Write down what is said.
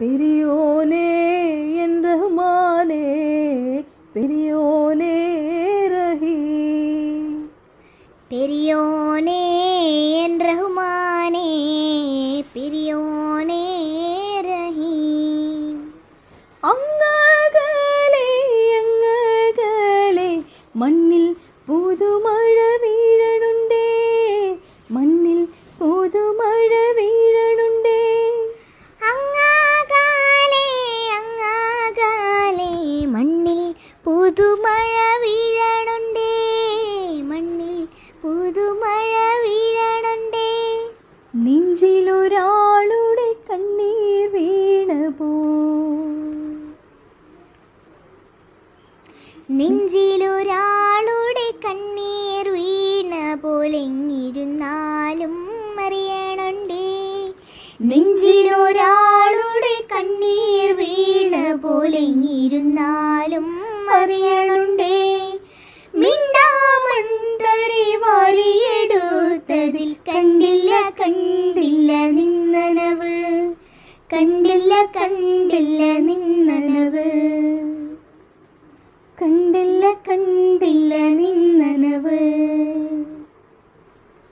பெரியோனே என் ரஹ்மானே, பெரியோனே ரஹீம். பெரியோனே என் ரஹ்மானே, பெரியோனே ரஹீம். അങ്ങകലെ അങ്ങകലെ മണ്ണിൽ പുതുമഴ വീഴണുണ്ടേ, മണ്ണിൽ പുതുമഴ വീഴണുണ്ടേ. അങ്ങകലെ അങ്ങകലെ മണ്ണിൽ പുതുമഴ വീഴണുണ്ടേ, മണ്ണിൽ പുതുമഴ വീഴണുണ്ടേ. നെഞ്ചിലൊരാളുടെ കണ്ണീർ വീണപോ, നെഞ്ചിലൊരാളുടെ കണ്ണീർ വീണ പോലെങ്ങിരുന്നാലും അറിയണുണ്ടേ, നെഞ്ചിലൊരാളുടെ കണ്ണീർ വീണ പോലെങ്ങിരുന്നാലും അറിയണുണ്ടേ. മിണ്ടാമണ്ടരെ വാരിയെടുത്തതിൽ കണ്ടില്ല കണ്ടില്ല നിന്നനവ്, കണ്ടില്ല കണ്ടില്ല നിന്നനവ്.